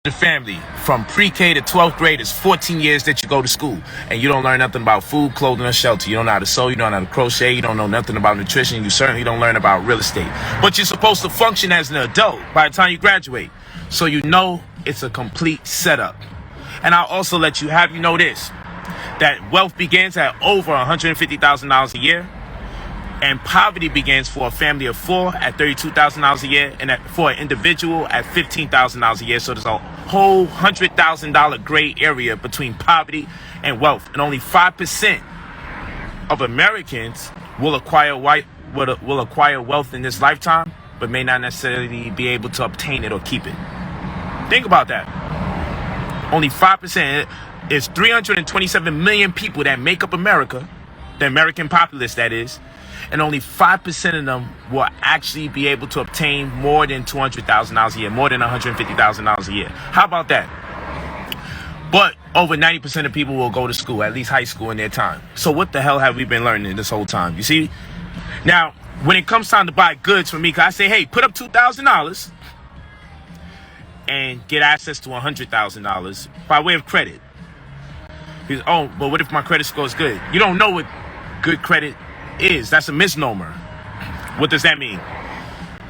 The family from pre-K to 12th grade is 14 years that you go to school and you don't learn nothing about food, clothing, or shelter. You don't know how to sew, you don't know how to crochet, you don't know nothing about nutrition, you certainly don't learn about real estate. But you're supposed to function as an adult by the time you graduate. So you know it's a complete setup. And I'll also let you know this, that wealth begins at over $150,000 a year. And poverty begins for a family of 4 at $32,000 a year, and for an individual at $15,000 a year. So there's a whole $100,000 gray area between poverty and wealth. And only 5% of Americans will acquire wealth in this lifetime, but may not necessarily be able to obtain it or keep it. Think about that. Only 5%. Is 327 million people that make up America, the American populace that is, and only 5% of them will actually be able to obtain more than $200,000 a year, more than $150,000 a year. How about that? But over 90% of people will go to school, at least high school in their time. So what the hell have we been learning this whole time? You see? Now, when it comes time to buy goods for me, I say, hey, put up $2,000 and get access to $100,000 by way of credit. Oh, but what if my credit score is good? You don't know what good credit is. That's a misnomer. What does that mean?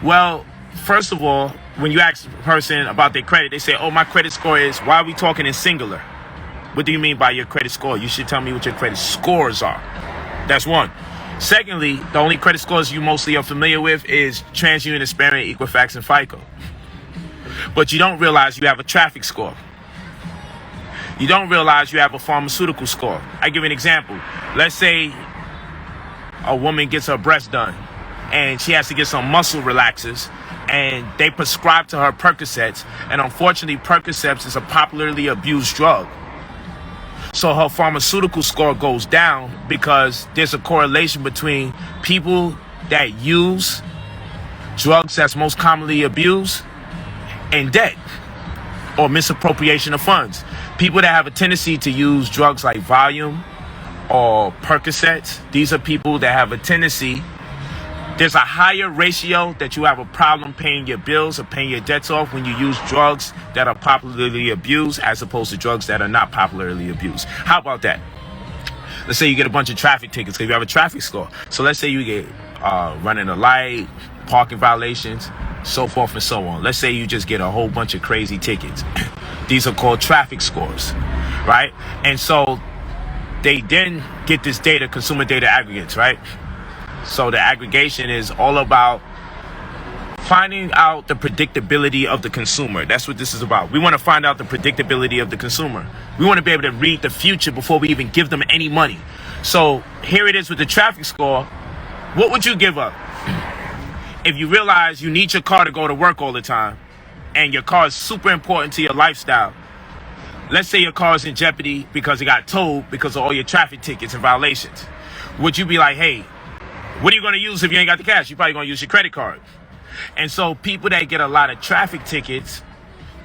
Well, first of all, when you ask a person about their credit, they say, oh, my credit score is, why are we talking in singular? What do you mean by your credit score? You should tell me what your credit scores are. That's one. Secondly, the only credit scores you mostly are familiar with is TransUnion, Experian, Equifax, and FICO. But you don't realize you have a traffic score. You don't realize you have a pharmaceutical score. I give you an example. Let's say a woman gets her breast done and she has to get some muscle relaxers and they prescribe to her Percocets, and unfortunately Percocets is a popularly abused drug. So her pharmaceutical score goes down because there's a correlation between people that use drugs that's most commonly abused and debt or misappropriation of funds. People that have a tendency to use drugs like Valium or Percocets, these are people that have a tendency, there's a higher ratio that you have a problem paying your bills or paying your debts off when you use drugs that are popularly abused as opposed to drugs that are not popularly abused. How about that? Let's say you get a bunch of traffic tickets because you have a traffic score. So let's say you get running a light, parking violations, so forth and so on. Let's say you just get a whole bunch of crazy tickets. These are called traffic scores, right? And so they then get this data, consumer data aggregates, right? So the aggregation is all about finding out the predictability of the consumer. That's what this is about. We want to find out the predictability of the consumer. We want to be able to read the future before we even give them any money. So here it is with the traffic score. What would you give up if you realize you need your car to go to work all the time and your car is super important to your lifestyle? Let's say your car is in jeopardy because it got towed because of all your traffic tickets and violations. Would you be like, hey, what are you going to use if you ain't got the cash? You're probably going to use your credit card. And so people that get a lot of traffic tickets,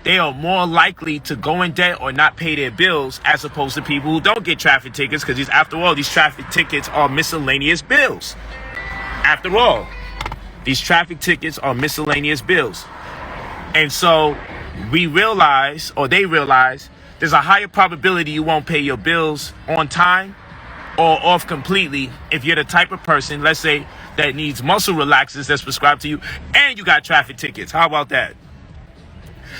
they are more likely to go in debt or not pay their bills as opposed to people who don't get traffic tickets, because after all, these traffic tickets are miscellaneous bills. After all, these traffic tickets are miscellaneous bills. And so we realize, or they realize, there's a higher probability you won't pay your bills on time or off completely if you're the type of person, let's say, that needs muscle relaxers that's prescribed to you and you got traffic tickets. How about that?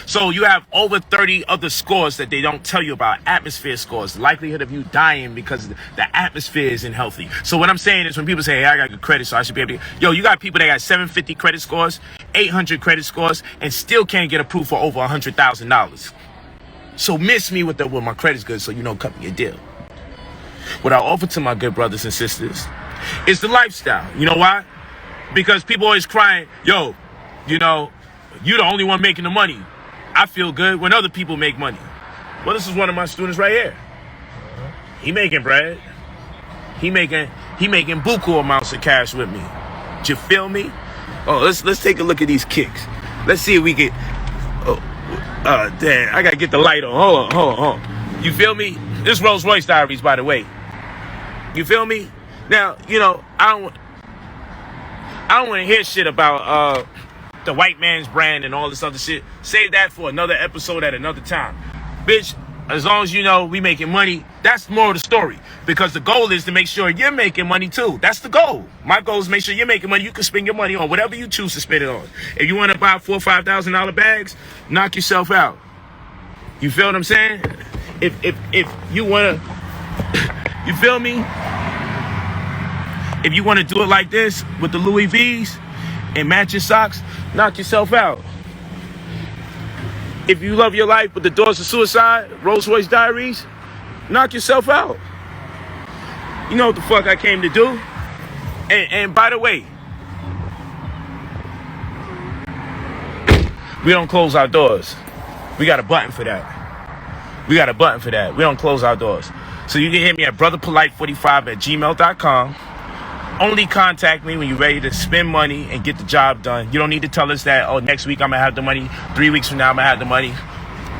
So you have over 30 other scores that they don't tell you about. Atmosphere scores, likelihood of you dying because the atmosphere isn't healthy. So what I'm saying is when people say, hey, I got good credit, so I should be able to... Yo, you got people that got 750 credit scores, 800 credit scores, and still can't get approved for over $100,000. So miss me with my credit's good, so cut me a deal. What I offer to my good brothers and sisters is the lifestyle. You know why? Because people always crying, yo, you're the only one making the money. I feel good when other people make money. Well, this is one of my students right here. He making bread. He making buku amounts of cash with me. Do you feel me? Oh, let's take a look at these kicks. Let's see if we get... damn, I gotta get the light on. Hold on. You feel me? This Rolls Royce Diaries, by the way. You feel me? Now, I don't want to hear shit about the white man's brand and all this other shit. Save that for another episode at another time. Bitch, as long as you know we making money, that's more of the story. Because the goal is to make sure you're making money too. That's the goal. My goal is to make sure you're making money. You can spend your money on whatever you choose to spend it on. If you want to buy $4,000 or $5,000 bags, knock yourself out. You feel what I'm saying? If you want to, you feel me? If you want to do it like this with the Louis V's and matching socks, knock yourself out. If you love your life with the Doors of Suicide, Rolls Royce Diaries, knock yourself out. You know what the fuck I came to do? And by the way, we don't close our doors. We got a button for that. We don't close our doors. So you can hit me at brotherpolite45@gmail.com. Only contact me when you're ready to spend money and get the job done. You don't need to tell us that, oh, next week I'm going to have the money. 3 weeks from now I'm going to have the money.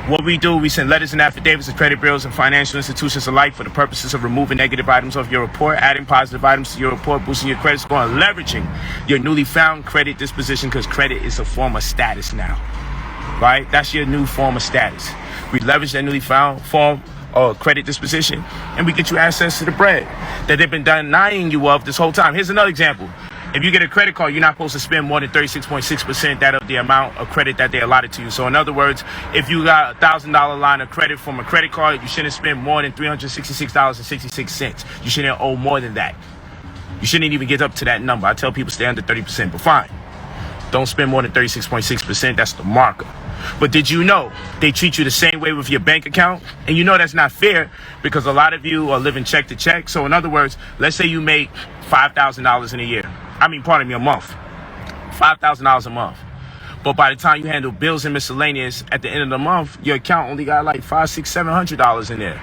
What we do, we send letters and affidavits to credit bureaus and financial institutions alike for the purposes of removing negative items off your report, adding positive items to your report, boosting your credit score, and leveraging your newly found credit disposition, because credit is a form of status now. Right? That's your new form of status. We leverage that newly found form or credit disposition, and we get you access to the bread that they've been denying you of this whole time. Here's another example. If you get a credit card, you're not supposed to spend more than 36.6% that of the amount of credit that they allotted to you. So in other words, if you got a $1,000 line of credit from a credit card, you shouldn't spend more than $366.66. You shouldn't owe more than that. You shouldn't even get up to that number. I tell people stay under 30%, but fine. Don't spend more than 36.6%. That's the marker. But did you know they treat you the same way with your bank account? And you know that's not fair, because a lot of you are living check to check. So in other words, let's say you make $5,000 in a year. A month. $5,000 a month. But by the time you handle bills and miscellaneous at the end of the month, your account only got like $500, $600, $700 in there.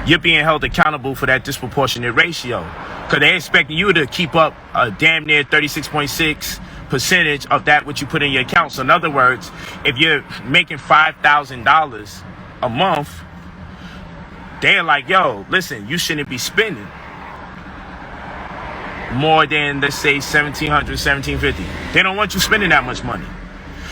You're being held accountable for that disproportionate ratio, because they're expecting you to keep up a damn near 36.6% of that what you put in your account. So in other words, if you're making $5,000 a month, they're like, yo, listen, you shouldn't be spending more than, let's say, $1,700, $1,750. They don't want you spending that much money.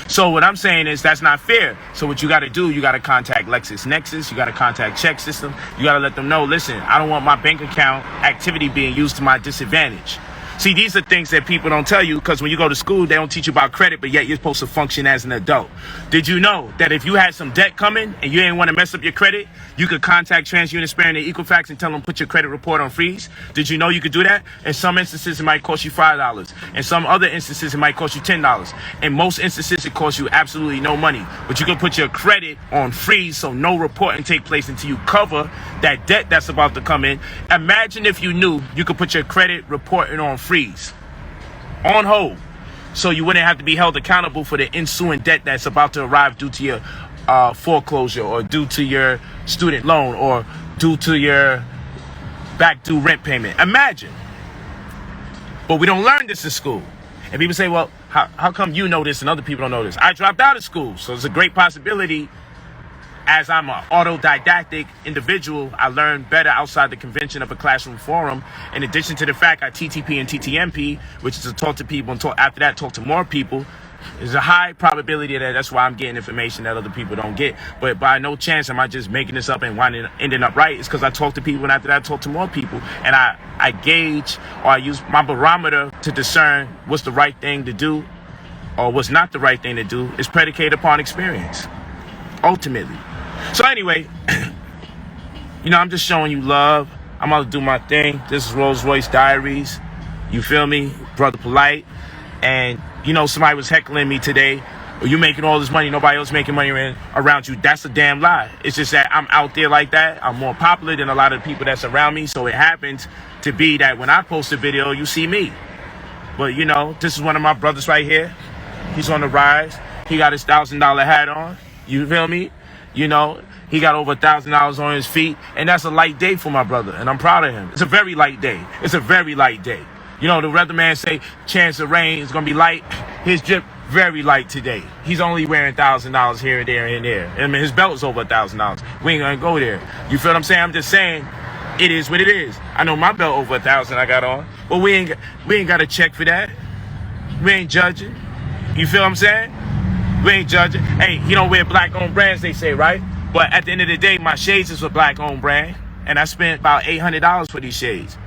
So what I'm saying is that's not fair. So what you got to do, you got to contact LexisNexis, you got to contact Check System, you got to let them know, listen, I don't want my bank account activity being used to my disadvantage. See, these are things that people don't tell you, because when you go to school, they don't teach you about credit, but yet you're supposed to function as an adult. Did you know that if you had some debt coming and you didn't want to mess up your credit, you could contact TransUnion, Experian, and Equifax and tell them put your credit report on freeze? Did you know you could do that? In some instances, it might cost you $5. In some other instances, it might cost you $10. In most instances, it costs you absolutely no money. But you can put your credit on freeze so no reporting take place until you cover that debt that's about to come in. Imagine if you knew you could put your credit reporting on freeze, on hold, so you wouldn't have to be held accountable for the ensuing debt that's about to arrive due to your foreclosure, or due to your student loan, or due to your back due rent payment. Imagine. But we don't learn this in school. And people say, well, how come you know this and other people don't know this? I dropped out of school, so it's a great possibility. As I'm an autodidactic individual, I learn better outside the convention of a classroom forum. In addition to the fact I TTP and TTMP, which is to talk to people and after that talk to more people, there's a high probability that that's why I'm getting information that other people don't get. But by no chance am I just making this up and ending up right. It's because I talk to people, and after that I talk to more people. And I gauge, or I use my barometer to discern what's the right thing to do or what's not the right thing to do. Is predicated upon experience, ultimately. So anyway, I'm just showing you love. I'm about to do my thing. This is Rolls Royce Diaries. You feel me? Brother Polight. And, somebody was heckling me today. Well, you making all this money, nobody else making money around you. That's a damn lie. It's just that I'm out there like that. I'm more popular than a lot of the people that's around me. So it happens to be that when I post a video, you see me. But, this is one of my brothers right here. He's on the rise. He got his $1,000 hat on. You feel me? He got over $1,000 on his feet, and that's a light day for my brother, and I'm proud of him. It's a very light day. It's a very light day. The weatherman say chance of rain is gonna be light. His drip very light today. He's only wearing $1,000 here and there and there. I mean, his belt's over $1,000. We ain't gonna go there. You feel what I'm saying? I'm just saying, it is what it is. I know my belt over $1,000 I got on, but we ain't got to check for that. We ain't judging. You feel what I'm saying? We ain't judging. Hey, you don't wear black-owned brands, they say, right? But at the end of the day, my shades is a black-owned brand, and I spent about $800 for these shades.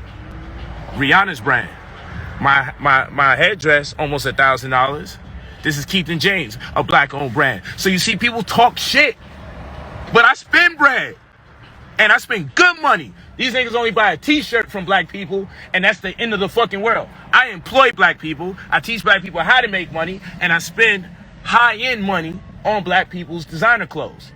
Rihanna's brand. My headdress, almost $1,000. This is Keith and James, a black-owned brand. So you see, people talk shit, but I spend bread, and I spend good money. These niggas only buy a t-shirt from black people, and that's the end of the fucking world. I employ black people, I teach black people how to make money, and I spend high-end money on black people's designer clothes.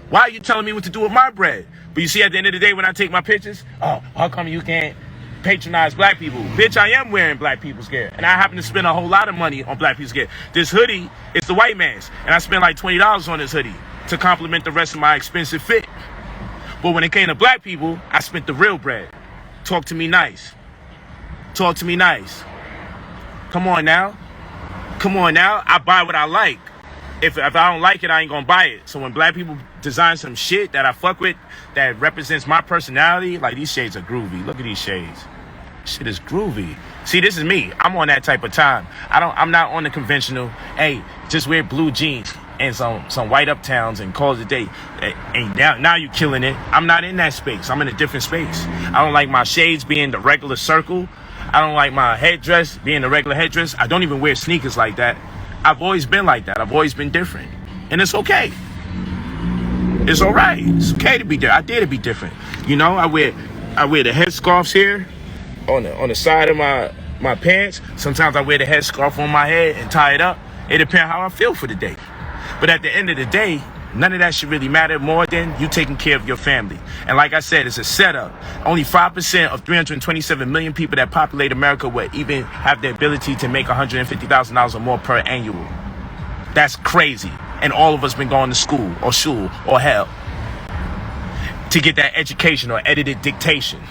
Why are you telling me what to do with my bread? But you see, at the end of the day, when I take my pictures, oh, how come you can't patronize black people? Bitch, I am wearing black people's gear, and I happen to spend a whole lot of money on black people's gear. This hoodie is the white man's, and I spent like $20 on this hoodie to complement the rest of my expensive fit. But when it came to black people, I spent the real bread. Talk to me nice. Talk to me nice. Come on now. Come on now. I buy what I like. If I don't like it, I ain't gonna buy it. So when black people design some shit that I fuck with, that represents my personality, like these shades are groovy. Look at these shades. Shit is groovy. See, this is me. I'm on that type of time. I'm not on the conventional, hey, just wear blue jeans and some white uptowns and call it a day. And now you killing it. I'm not in that space. I'm in a different space. I don't like my shades being the regular circle. I don't like my headdress being the regular headdress. I don't even wear sneakers like that. I've always been like that. I've always been different. And it's okay. It's all right. It's okay to be different. I dare to be different. You know, I wear the headscarves here on the side of my pants. Sometimes I wear the headscarf on my head and tie it up. It depends how I feel for the day. But at the end of the day, none of that should really matter more than you taking care of your family. And like I said, it's a setup. Only 5% of 327 million people that populate America would even have the ability to make $150,000 or more per annual. That's crazy. And all of us been going to school or shul or hell to get that education or edited dictation.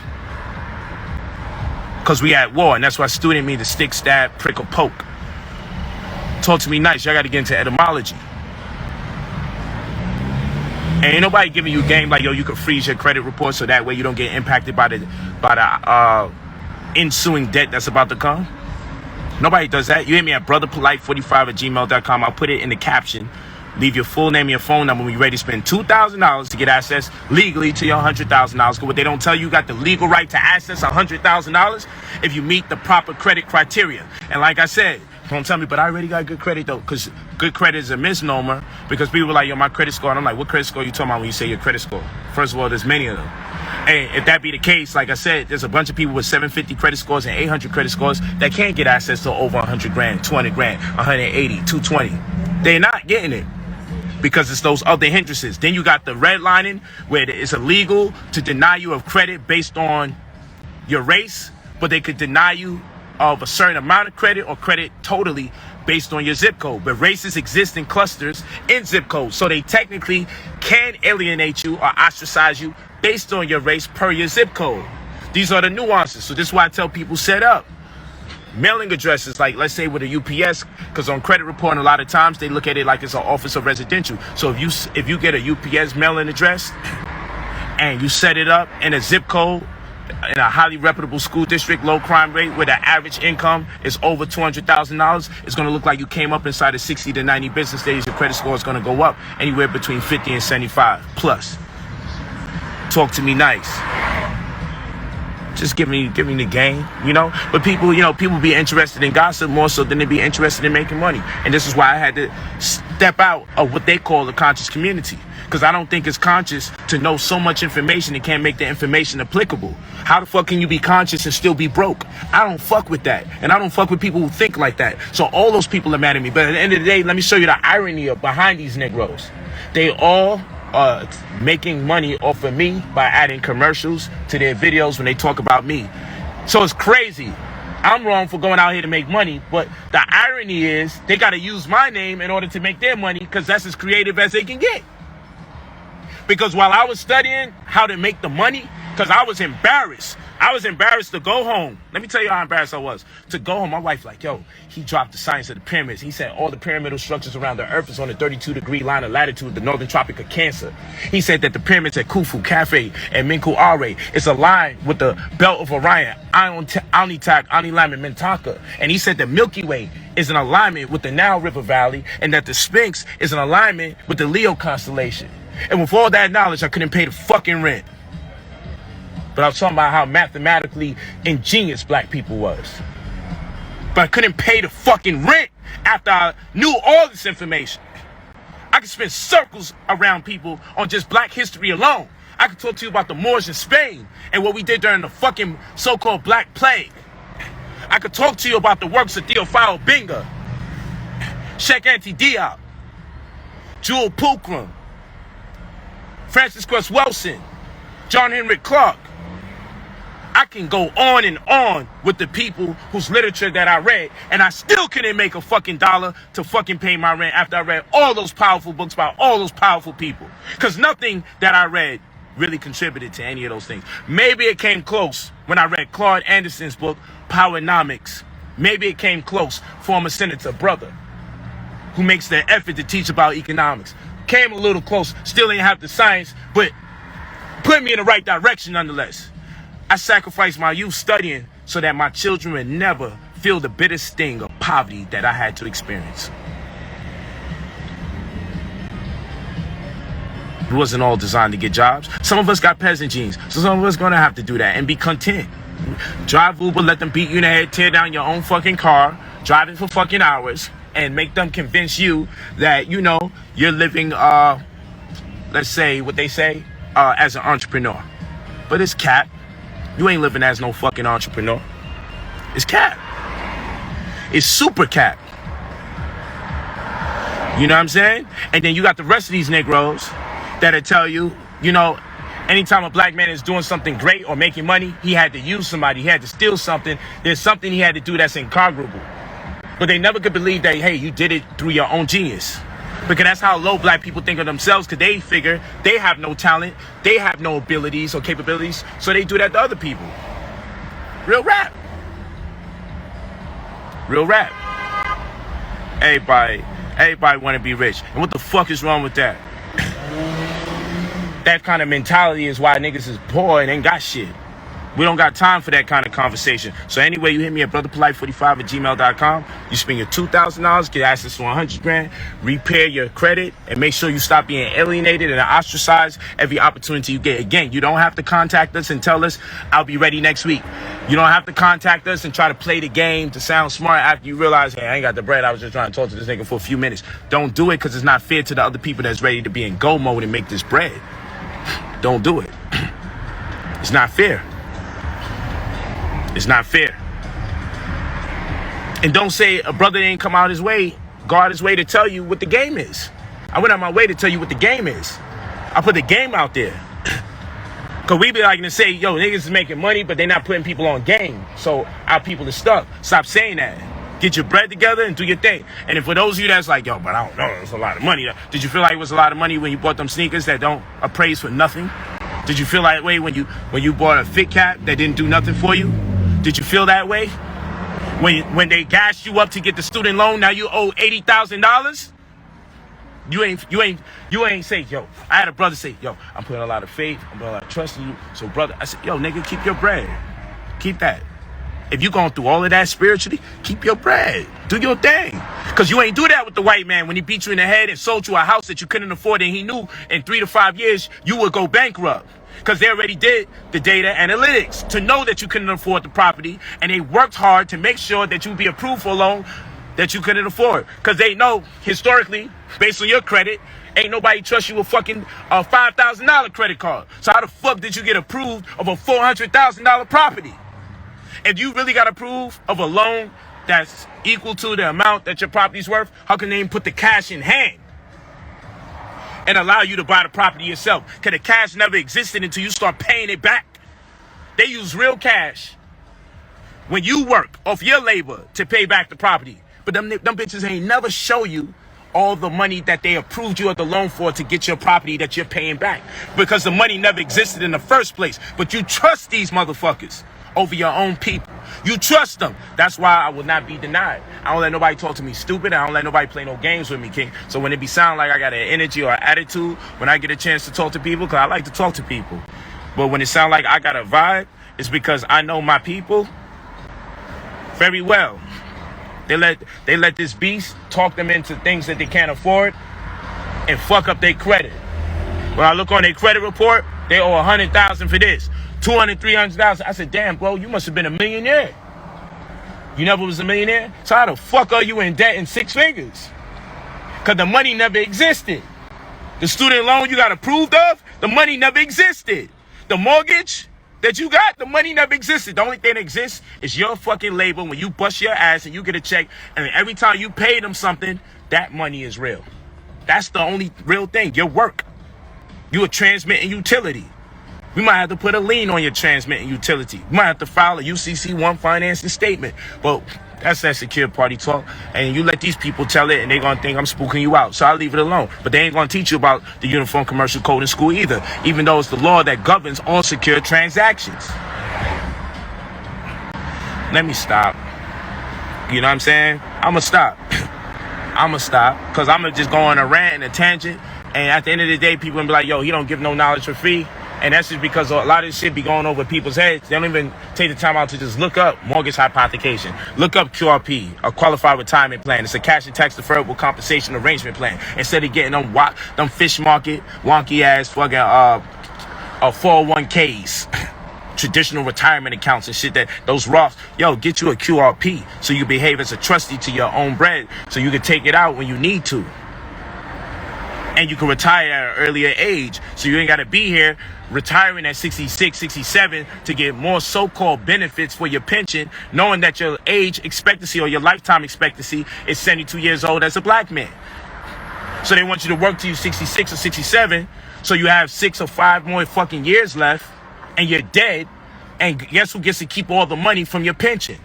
Because we at war, and that's why student means to stick, stab, prick, or poke. Talk to me nice. Y'all got to get into etymology. And ain't nobody giving you game like, yo, you can freeze your credit report so that way you don't get impacted by the ensuing debt that's about to come. Nobody does that. You hit me at brotherpolite45@gmail.com. I'll put it in the caption. Leave your full name and your phone number when you're ready to spend $2,000 to get access legally to your $100,000. Because what they don't tell you, you got the legal right to access $100,000 if you meet the proper credit criteria. And like I said, don't tell me, but I already got good credit though, because good credit is a misnomer. Because people are like, yo, my credit score. And I'm like, what credit score you talking about when you say your credit score? First of all, there's many of them. And if that be the case, like I said, there's a bunch of people with 750 credit scores and 800 credit scores that can't get access to over 100 grand, 200 grand, 180, 220. They're not getting it because it's those other hindrances. Then you got the redlining where it's illegal to deny you of credit based on your race, but they could deny you of a certain amount of credit or credit totally based on your zip code. But races exist in clusters in zip codes, so they technically can alienate you or ostracize you based on your race per your zip code. These are the nuances. So this is why I tell people set up mailing addresses, like let's say with a UPS, because on credit report a lot of times they look at it like it's an office of residential. So if you get a UPS mailing address and you set it up in a zip code in a highly reputable school district, low crime rate, where the average income is over $200,000, it's going to look like you came up inside of 60 to 90 business days. Your credit score is going to go up anywhere between 50 and 75 plus. Talk to me nice. Just give me the game, you know. But people be interested in gossip more so than they be interested in making money. And this is why I had to step out of what they call the conscious community. Because I don't think it's conscious to know so much information and can't make the information applicable. How the fuck can you be conscious and still be broke? I don't fuck with that. And I don't fuck with people who think like that. So all those people are mad at me. But at the end of the day, let me show you the irony behind these Negroes. They all are making money off of me by adding commercials to their videos when they talk about me. So it's crazy. I'm wrong for going out here to make money, but the irony is they got to use my name in order to make their money because that's as creative as they can get. Because while I was studying how to make the money, because I was embarrassed to go home. Let me tell you how embarrassed I was. To go home, my wife like, yo, he dropped the science of the pyramids. He said all the pyramidal structures around the earth is on the 32-degree line of latitude, the northern tropic of Cancer. He said that the pyramids at Khufu, Cafe, and Menku Are is aligned with the belt of Orion, Anitak, Anilam, and Mintaka. And he said the Milky Way is in alignment with the Nile River Valley, and that the Sphinx is in alignment with the Leo constellation. And with all that knowledge, I couldn't pay the fucking rent. But I was talking about how mathematically ingenious black people was. But I couldn't pay the fucking rent after I knew all this information. I could spend circles around people on just black history alone. I could talk to you about the Moors in Spain and what we did during the fucking so-called Black Plague. I could talk to you about the works of Theophile Benga, Sheikh Anta Diop, Jewel Pookrum, Francis Cress Wilson, John Henry Clark. I can go on and on with the people whose literature that I read, and I still couldn't make a fucking dollar to fucking pay my rent after I read all those powerful books by all those powerful people. Because nothing that I read really contributed to any of those things. Maybe it came close when I read Claude Anderson's book, Powernomics. Maybe it came close, former Senator brother, who makes the effort to teach about economics. Came a little close, still ain't have the science, but put me in the right direction nonetheless. I sacrificed my youth studying so that my children would never feel the bitter sting of poverty that I had to experience. It wasn't all designed to get jobs. Some of us got peasant genes, so some of us gonna have to do that and be content. Drive Uber, let them beat you in the head, tear down your own fucking car, drive it for fucking hours, and make them convince you that, you know, you're living, let's say what they say, as an entrepreneur. But it's cap. You ain't living as no fucking entrepreneur. It's cap. It's super cap. You know what I'm saying? And then you got the rest of these Negroes that'll tell you, you know, anytime a black man is doing something great or making money, he had to use somebody, he had to steal something. There's something he had to do that's incongruable. But they never could believe that, hey, you did it through your own genius. Because that's how low black people think of themselves, because they figure they have no talent, they have no abilities or capabilities, so they do that to other people. Real rap. Real rap. Everybody want to be rich. And what the fuck is wrong with that? That kind of mentality is why niggas is poor and ain't got shit. We don't got time for that kind of conversation. So anyway, you hit me at brotherpolite45@gmail.com. You spend your $2,000, get access to 100 grand, repair your credit, and make sure you stop being alienated and ostracized every opportunity you get. Again, you don't have to contact us and tell us, I'll be ready next week. You don't have to contact us and try to play the game to sound smart after you realize, hey, I ain't got the bread. I was just trying to talk to this nigga for a few minutes. Don't do it, because it's not fair to the other people that's ready to be in go mode and make this bread. Don't do it. It's not fair. It's not fair. And don't say a brother ain't come out his way, guard his way to tell you what the game is. I went out my way to tell you what the game is. I put the game out there. Because we be like to say, yo, niggas is making money, but they're not putting people on game. So our people are stuck. Stop saying that. Get your bread together and do your thing. And if for those of you that's like, yo, but I don't know, it's a lot of money. Did you feel like it was a lot of money when you bought them sneakers that don't appraise for nothing? Did you feel that way when you bought a fit cap that didn't do nothing for you? Did you feel that way? When they gassed you up to get the student loan, now you owe $80,000? You ain't say, yo, I had a brother say, yo, I'm putting a lot of faith, I'm putting a lot of trust in you. So brother, I said, yo, nigga, keep your bread. Keep that. If you going through all of that spiritually, keep your bread. Do your thing. Because you ain't do that with the white man when he beat you in the head and sold you a house that you couldn't afford, and he knew in 3 to 5 years you would go bankrupt. Because they already did the data analytics to know that you couldn't afford the property, and they worked hard to make sure that you'd be approved for a loan that you couldn't afford. Because they know, historically, based on your credit, ain't nobody trust you with fucking a $5,000 credit card. So how the fuck did you get approved of a $400,000 property? If you really got approved of a loan that's equal to the amount that your property's worth, how can they even put the cash in hand and allow you to buy the property yourself? Because the cash never existed until you start paying it back. They use real cash when you work off your labor to pay back the property. But them bitches ain't never show you all the money that they approved you of the loan for to get your property that you're paying back. Because the money never existed in the first place. But you trust these motherfuckers over your own people. You trust them. That's why I will not be denied. I don't let nobody talk to me stupid. I don't let nobody play no games with me, King. So when it be sound like I got an energy or attitude, when I get a chance to talk to people, because I like to talk to people. But when it sound like I got a vibe, it's because I know my people very well. They let this beast talk them into things that they can't afford and fuck up their credit. When I look on their credit report, they owe $100,000 for this, $200,000, $300,000. I said, damn, bro, you must have been a millionaire. You never was a millionaire? So how the fuck are you in debt in six figures? Because the money never existed. The student loan you got approved of, the money never existed. The mortgage that you got, the money never existed. The only thing that exists is your fucking labor when you bust your ass and you get a check, and every time you pay them something, that money is real. That's the only real thing, your work. You a transmitting utility. We might have to put a lien on your transmitting utility. We might have to file a UCC1 financing statement. But that's that secure party talk. And you let these people tell it and they're going to think I'm spooking you out. So I'll leave it alone. But they ain't going to teach you about the Uniform Commercial Code in school either, even though it's the law that governs all secure transactions. Let me stop. You know what I'm saying? I'm going to stop. I'm going to stop because I'm going to just go on a rant and a tangent. And at the end of the day, people going to be like, yo, he don't give no knowledge for free. And that's just because a lot of this shit be going over people's heads. They don't even take the time out to just look up mortgage hypothecation. Look up QRP, a qualified retirement plan. It's a cash and tax deferrable compensation arrangement plan. Instead of getting them fish market, wonky ass fucking 401ks, traditional retirement accounts and shit that those Roths, yo, get you a QRP so you behave as a trustee to your own bread so you can take it out when you need to. And you can retire at an earlier age. So you ain't got to be here retiring at 66, 67 to get more so-called benefits for your pension, knowing that your age expectancy or your lifetime expectancy is 72 years old as a black man. So they want you to work till you're 66 or 67, so you have 6 or 5 more fucking years left, and you're dead, and guess who gets to keep all the money from your pension?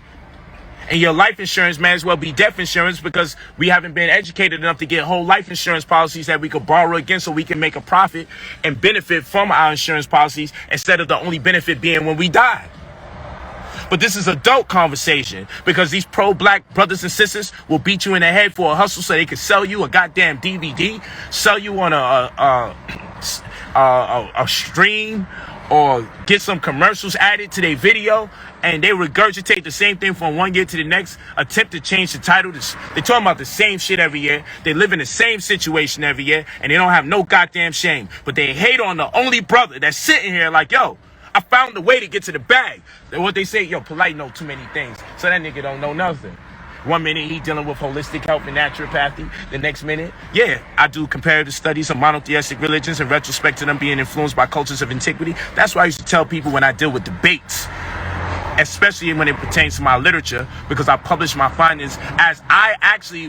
And your life insurance may as well be death insurance because we haven't been educated enough to get whole life insurance policies that we could borrow against so we can make a profit and benefit from our insurance policies instead of the only benefit being when we die. But this is adult conversation because these pro-black brothers and sisters will beat you in the head for a hustle so they can sell you a goddamn DVD, sell you on a stream, or get some commercials added to their video, and they regurgitate the same thing from one year to the next, attempt to change the title. They're talking about the same shit every year. They live in the same situation every year, and they don't have no goddamn shame. But they hate on the only brother that's sitting here like, yo, I found a way to get to the bag. And what they say, yo, Polight know too many things, so that nigga don't know nothing. One minute he dealing with holistic health and naturopathy. The next minute, yeah, I do comparative studies of monotheistic religions in retrospect to them being influenced by cultures of antiquity. That's why I used to tell people when I deal with debates, especially when it pertains to my literature, because I publish my findings as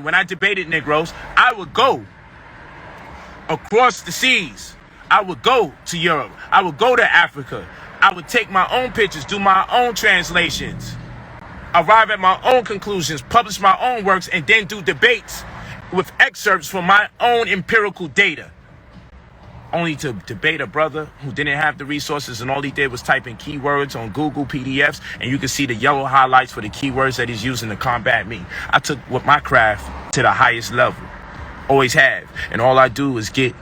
when I debated Negroes, I would go across the seas. I would go to Europe. I would go to Africa. I would take my own pictures, do my own translations, arrive at my own conclusions, publish my own works, and then do debates with excerpts from my own empirical data. Only to debate a brother who didn't have the resources and all he did was type in keywords on Google PDFs, and you can see the yellow highlights for the keywords that he's using to combat me. I took with my craft to the highest level. Always have. And all I do is get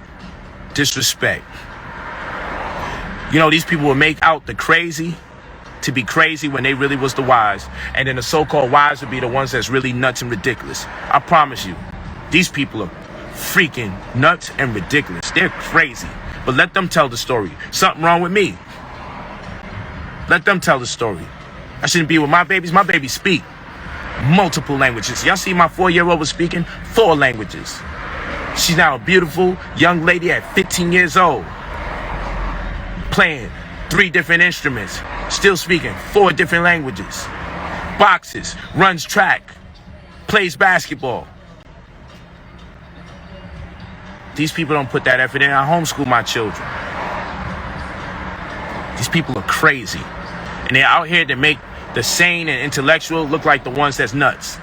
disrespect. You know, these people will make out the crazy to be crazy when they really was the wise. And then the so-called wise would be the ones that's really nuts and ridiculous. I promise you, these people are freaking nuts and ridiculous. They're crazy. But let them tell the story. Something wrong with me. Let them tell the story. I shouldn't be with my babies. My babies speak multiple languages. Y'all see my 4-year-old was speaking 4 languages. She's now a beautiful young lady at 15 years old, playing 3 different instruments, still speaking 4 different languages, boxes, runs track, plays basketball. These people don't put that effort in. I homeschool my children. These people are crazy. And they're out here to make the sane and intellectual look like the ones that's nuts.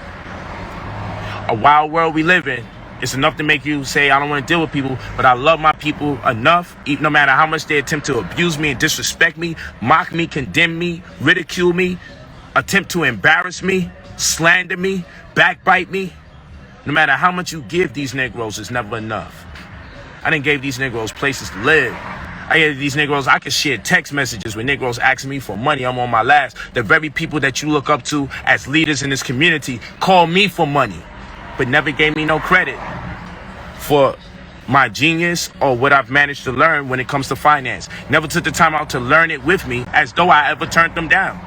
A wild world we live in. It's enough to make you say, I don't want to deal with people, but I love my people enough, even no matter how much they attempt to abuse me and disrespect me, mock me, condemn me, ridicule me, attempt to embarrass me, slander me, backbite me. No matter how much you give these Negroes, it's never enough. I done gave these Negroes places to live. I hear these Negroes, I can share text messages with Negroes asking me for money. I'm on my last. The very people that you look up to as leaders in this community call me for money, but never gave me no credit for my genius or what I've managed to learn when it comes to finance. Never took the time out to learn it with me, as though I ever turned them down,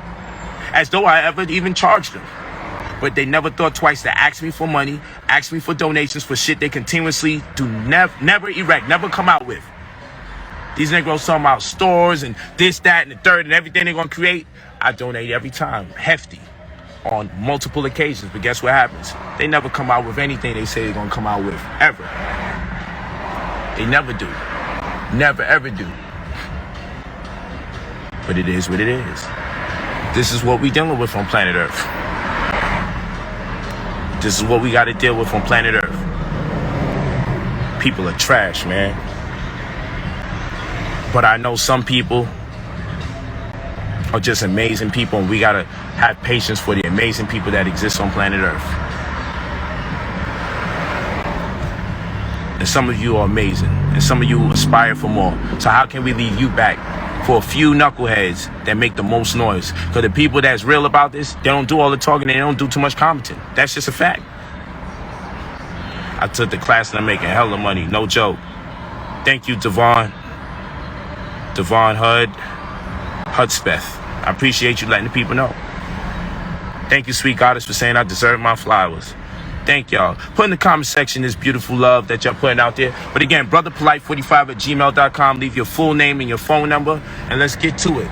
as though I ever even charged them. But they never thought twice to ask me for money, ask me for donations for shit they continuously do never erect, never come out with. These Negroes talking about stores and this, that, and the third and everything they're going to create. I donate every time, hefty, on multiple occasions. But guess what happens? They never come out with anything they say they're going to come out with, ever. They never do. Never, ever do. But it is what it is. This is what we dealing with on planet Earth. This is what we got to deal with on planet Earth. People are trash, man. But I know some people are just amazing people, and we got to have patience for the amazing people that exist on planet Earth. And some of you are amazing, and some of you aspire for more. So how can we leave you back for a few knuckleheads that make the most noise? Because the people that's real about this, they don't do all the talking, and they don't do too much commenting. That's just a fact. I took the class and I'm making hella money, no joke. Thank you, Devon Hudspeth. I appreciate you letting the people know. Thank you, sweet goddess, for saying I deserve my flowers. Thank y'all. Put in the comment section this beautiful love that y'all putting out there. But again, brotherpolite45@gmail.com. Leave your full name and your phone number, and let's get to it.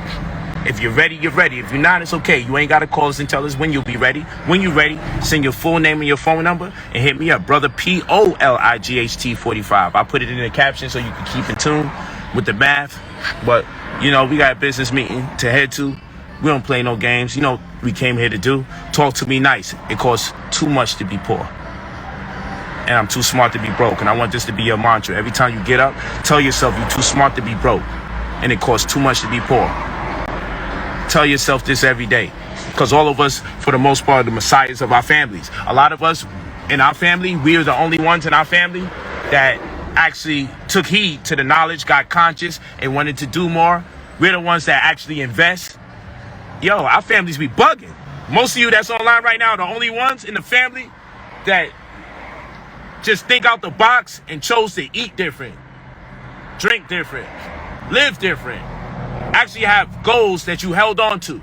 If you're ready, you're ready. If you're not, it's okay. You ain't got to call us and tell us when you'll be ready. When you're ready, send your full name and your phone number and hit me up, brother POLIGHT45. I put it in the caption so you can keep in tune with the math. But, you know, we got a business meeting to head to. We don't play no games. You know we came here to do? Talk to me nice. It costs too much to be poor. And I'm too smart to be broke. And I want this to be your mantra. Every time you get up, tell yourself you're too smart to be broke. And it costs too much to be poor. Tell yourself this every day. Because all of us, for the most part, are the messiahs of our families. A lot of us in our family, we are the only ones in our family that actually took heed to the knowledge, got conscious, and wanted to do more. We're the ones that actually invest. Yo, our families be bugging. Most of you that's online right now are the only ones in the family that just think out the box and chose to eat different, drink different, live different, actually have goals that you held on to.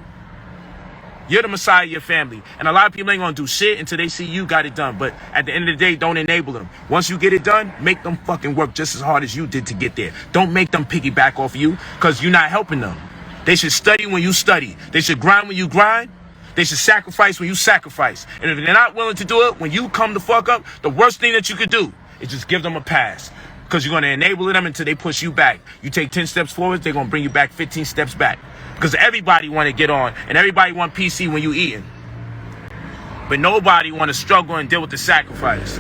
You're the messiah of your family. And a lot of people ain't gonna do shit until they see you got it done. But at the end of the day, don't enable them. Once you get it done, make them fucking work just as hard as you did to get there. Don't make them piggyback off of you, because you're not helping them. They should study when you study. They should grind when you grind. They should sacrifice when you sacrifice. And if they're not willing to do it, when you come the fuck up, the worst thing that you could do is just give them a pass. Because you're going to enable them until they push you back. You take 10 steps forward, they're going to bring you back 15 steps back. Because everybody want to get on, and everybody want PC when you eating. But nobody want to struggle and deal with the sacrifice.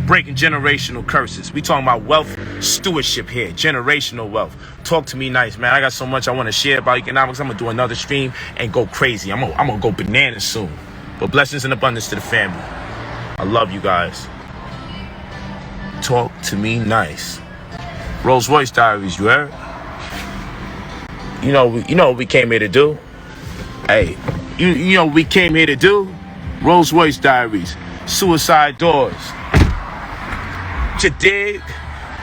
Breaking generational curses. We talking about wealth stewardship here. Generational wealth. Talk to me nice, man. I got so much I want to share about economics. I'm going to do another stream and go crazy. I'm going to go bananas soon. But blessings and abundance to the family. I love you guys. Talk to me nice. Rolls Royce Diaries, you heard? You know what we came here to do? Hey, you know what we came here to do? Rolls Royce Diaries. Suicide Doors. You dig?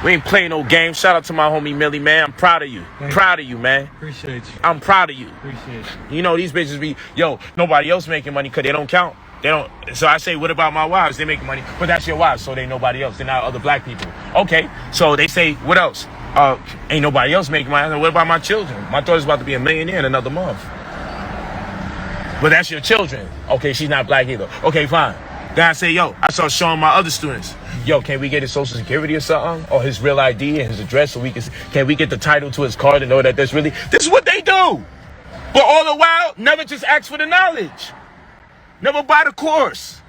We ain't playing no games. Shout out to my homie Millie, man. I'm proud of you. Proud of you, man. Appreciate you. I'm proud of you. Appreciate you. You know, these bitches be, yo, nobody else making money because they don't count. They don't. So I say, what about my wives? They making money. But that's your wives, so they nobody else. They're not other black people. Okay. So they say, what else? Ain't nobody else making money. I say, what about my children? My daughter's about to be a millionaire in another month. But that's your children. Okay, she's not black either. Okay, fine. Then I say, yo, I start showing my other students, yo, can we get his social security or something? Or his real ID and his address so can we get the title to his car to know that this is what they do. But all the while, never just ask for the knowledge. Never buy the course.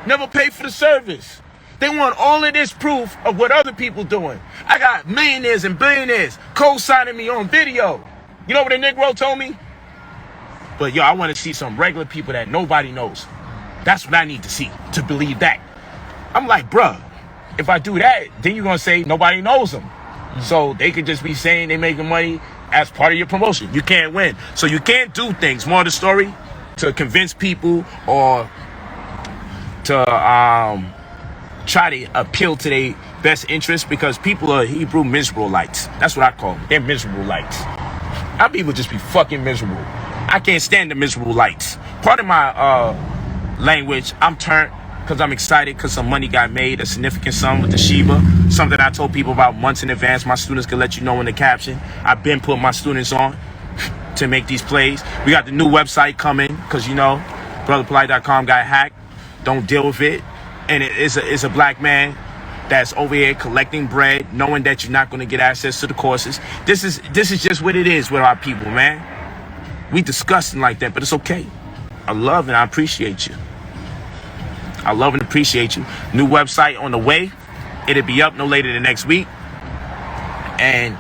Never pay for the service. They want all of this proof of what other people doing. I got millionaires and billionaires co-signing me on video. You know what a Negro told me? But yo, I want to see some regular people that nobody knows. That's what I need to see to believe that. I'm like, bruh, if I do that, then you're gonna say nobody knows them. So they could just be saying they're making money as part of your promotion. You can't win. So you can't do things, more of the story, to convince people or to try to appeal to their best interest, because people are Hebrew miserable lights. That's what I call them. They're miserable lights. Our people just be fucking miserable. I can't stand the miserable lights. Part of my language, I'm turned because I'm excited because some money got made, a significant sum with the Shiva. Something I told people about months in advance. My students can let you know in the caption. I've been putting my students on to make these plays. We got the new website coming because, you know, brotherpolight.com got hacked. Don't deal with it. And it's a black man that's over here collecting bread, knowing that you're not going to get access to the courses. This is just what it is with our people, man. We disgusting like that, but it's okay. I love and I appreciate you. I love and appreciate you. New website on the way. It'll be up no later than next week. And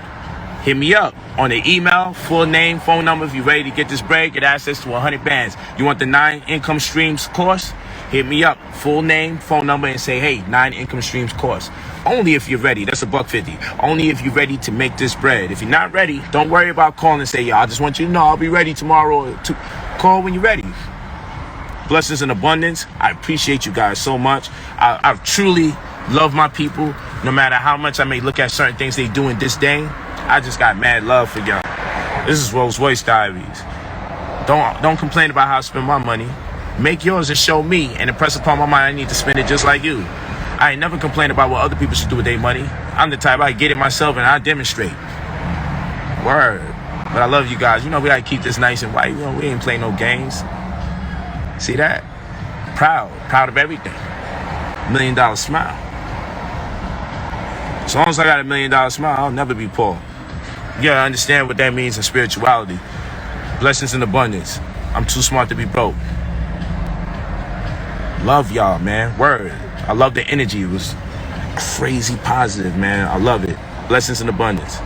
hit me up on the email, full name, phone number. If you're ready to get this bread, get access to 100 bands. You want the 9 income streams course? Hit me up, full name, phone number, and say, hey, 9 income streams course. Only if you're ready. That's $150. Only if you're ready to make this bread. If you're not ready, don't worry about calling and say, yeah, I just want you to know I'll be ready tomorrow. Call when you're ready. Blessings in abundance. I appreciate you guys so much. I truly love my people. No matter how much I may look at certain things they do in this day, I just got mad love for y'all. This is Rolls Royce Diaries. Don't complain about how I spend my money. Make yours and show me, and impress upon my mind I need to spend it just like you. I ain't never complain about what other people should do with their money. I'm the type, I get it myself and I demonstrate. Word. But I love you guys. You know we gotta keep this nice and white. You know, we ain't playing no games. See that? Proud of everything. $1 million smile. As long as I got $1 million smile, I'll never be poor. You gotta understand what that means in spirituality. Blessings in abundance. I'm too smart to be broke. Love y'all, man. Word. I love the energy. It was crazy positive, man. I love it. Blessings in abundance.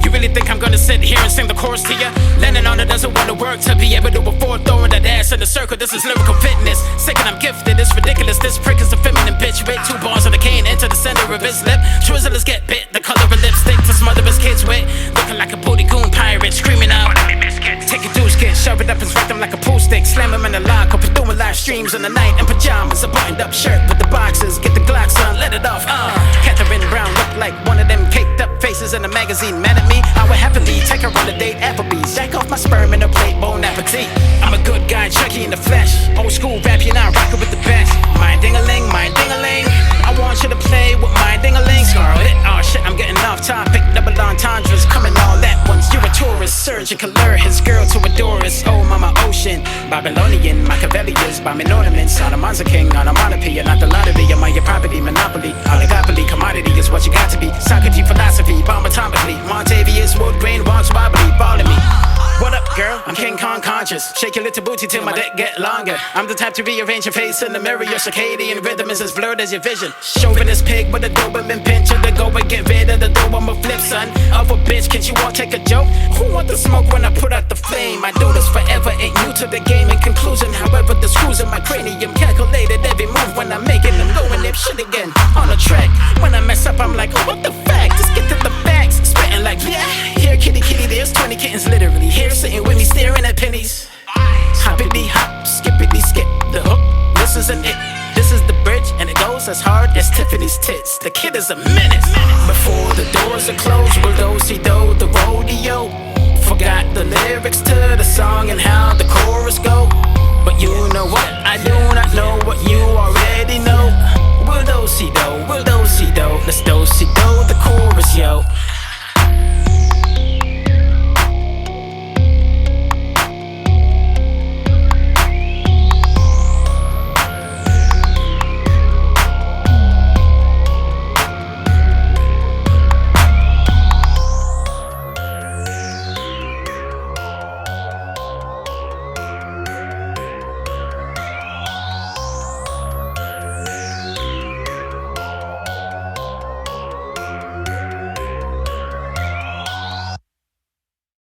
You really think I'm gonna sit here and sing the chorus to ya? Landing on it doesn't wanna work to be able to afford throwing that ass in the circle. This is lyrical fitness. Sick and I'm gifted, it's ridiculous. This prick is a feminine bitch. With 2 bars on the cane into the center of his lip. Twizzlers get bit, the color of lipstick to smother his kids with. Looking like a booty goon pirate, screaming out, take a douche kid, shove it up and sweat them like a pool stick. Slam him in the lock, up and doing live streams in the night in pajamas. A buttoned up shirt with the boxes, get the Glocks on, let it off. Catherine Brown looked like one of them caked up faces in a magazine. Mad at me, I would happily take her on a date, Applebee's. Jack off my sperm in a plate, bon appetit. I'm a good guy, Chucky in the flesh. Old school rap, you're not rocking with the best. My ding-a-ling, my ding-a-ling. I want you to play with my ding-a-ling. Scarlet, oh shit, I'm getting off topic. Double entendres coming all at once. You're a tourist, surgical lure his girl to adore us. Oh, mama ocean, Babylonian, Machiavellians, by me ornaments. Solomon's a king, onomatopoeia, not the lottery. Am I your property, monopoly? Oligopoly, commodity is what you got to be. Socrates, philosophy, bomb atomically. Montavious, wood grain, walks wobbly, balling me. What up, girl? I'm King Kong conscious. Shake your little booty till my dick get longer. I'm the type to rearrange your face in the mirror. Your circadian rhythm is as blurred as your vision. Chauvinist pig with a Doberman pincher to go and get rid of the dough. I'm a flip son of a bitch. Can't you all take a joke? Who want the smoke when I put out the flame? I do this forever, ain't new to the game. In conclusion, however, the screws in my cranium calculated every move when I'm making them go and lip shit again on a track. When I mess up, I'm like, oh, what the fact? Just get to the facts. Spitting like, yeah. Here, kitty, kitty, there's 20 kittens literally here sitting with me staring at pennies. Hoppity hop, skippity skip the hook. This isn't it. This is the bridge and it goes as hard as Tiffany's tits. The kid is a menace. Before the doors are closed, we'll do the rodeo. Forgot the lyrics to the song and how the chorus go. But you know what I do